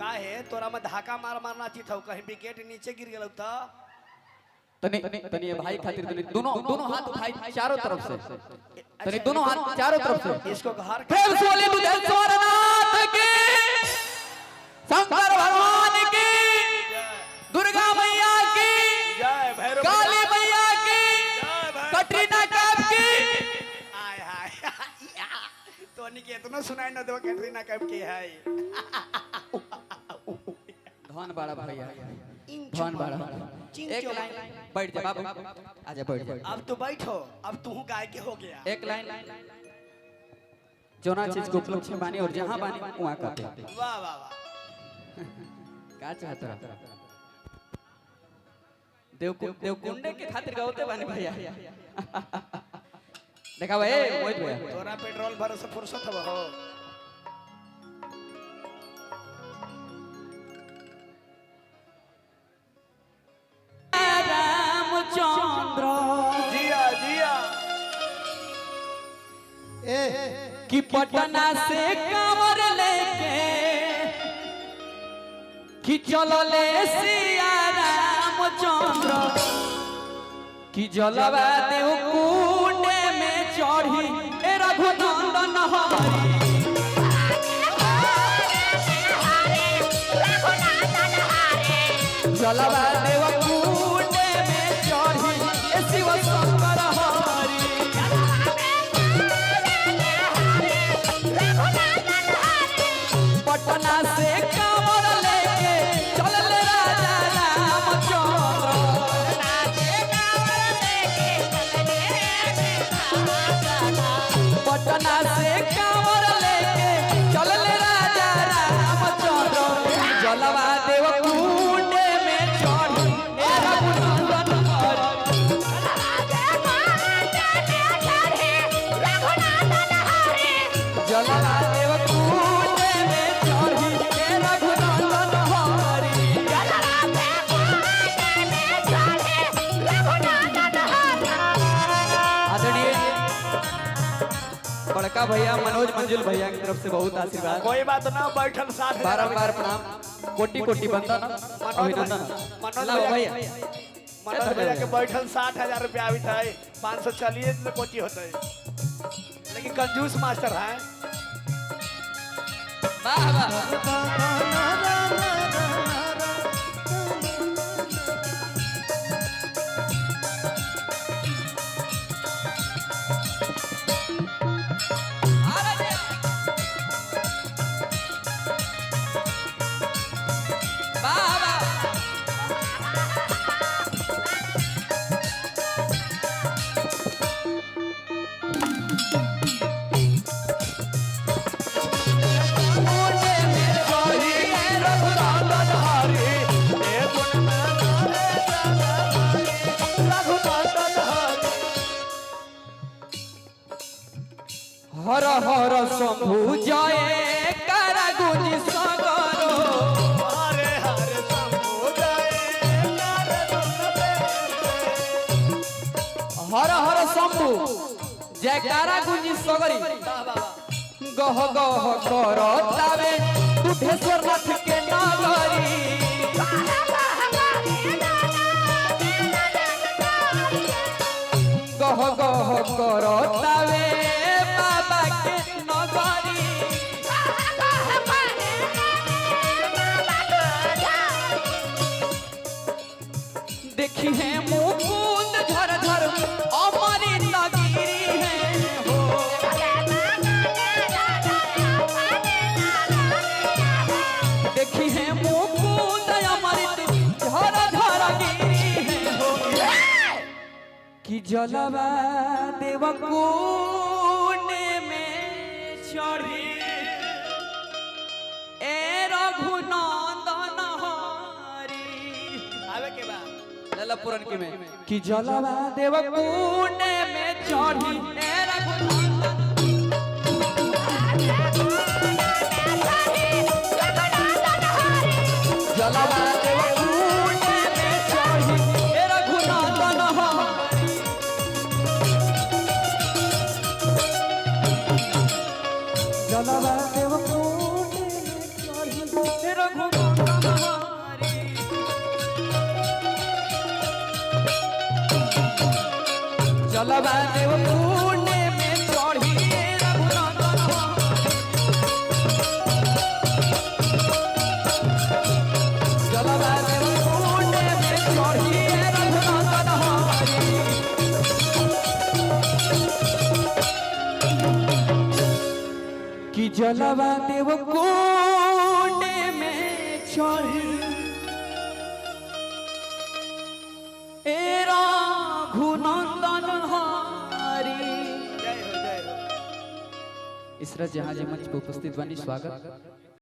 का है तोरा में धाका मार मारना चित हो कहीं विकेट नीचे गिर गेल तो तनी तनी भाई खातिर तनी दोनों दोनों हाथ उठाई चारों तरफ से तनी दोनों हाथ चारों तरफ से इसको घर प्रेम से बोले बुद्धेश्वरनाथ की शंकर भगवान की दुर्गा मैया की जय भैरव काली मैया की कटरीना कैफ की हाय हाय तोनी के इतना सुनाई न दो कैटरीना कैफ की है धन बड़ा भैया धन बड़ा एक लाइन बैठ जा बाबू आजा बैठ जा अब तो बैठो अब तू गाय के हो गया एक लाइन जोना चीज को उपलक्ष्य माने और जहां माने वहां करते वाह वाह वाह का चाहत रहा देवकुंडे के खातिर गावते बानी भैया देखा भाई मोहित भैया तोरा पेट्रोल भरे से फुर्सत हो रामचंद्र जिया जिया कि पटना से कांवर लेके कि चलो ले सिया रामचंद्र कि जलवा देव कुंडे में चढ़ी ए रघुनंदन हरि जलवा देव कुंडे में चढ़ी ए शिव शंकर हरि पटना से कांवर लेके चलल राजा रामचंद्र पटना से कांवर लेके चलल राजा रामचंद्र जलवा देव कुंडे में चढ़ी ए रघुनंदन हरि जलवा देव कुंडे में चढ़ी ए रघुनंदन हरि आदरणीय बड़का भैया मनोज मंजुल भैया की तरफ से बहुत आशीर्वाद कोई बात ना बैठल साथ बारंबार प्रणाम कोटि कोटि वंदन अभिनंदन लाओ भैया मनोज भैया के बैठल 60,000 रुपया आवित है 540 में कोची होता है लेकिन कंजूस मास्टर है वाह वाह हर हर शंभु जय करा गुंजी सगरो हरे हरे शंभु जय हर हर शंभु जयकारा गुंजी सगरी गह गह करतावे बुद्धेश्वरनाथ के नगरी गह गह करतावे बाबा के नगरी देखी है मुकुंद झर झर अमरी नगरी है हो देखी है मुकुंद अमृत झर झर गिरी है हो कि जलवा देव कुंड में चढ़ी ए रघुनंदन हरि आवे के बाद लला पुरन के में कि जलवा देव कुंड में चढ़ी ए रघुनंदन जलवा देव कुंड में चढ़ी ए रघुनंदन हरि जलवा देव कुंड में चढ़ी रघुनंदन हरि जलवा देव पुण्य में चढ़ी रघुनंदन जलवा देव पुण्य में चढ़ी रघुनंदन हरि कि जलवा देव पुण्य में चढ़ी रघुनंदन हरि। जय हो जय हो। इसरा जहां मंच पर उपस्थित बनी स्वागत।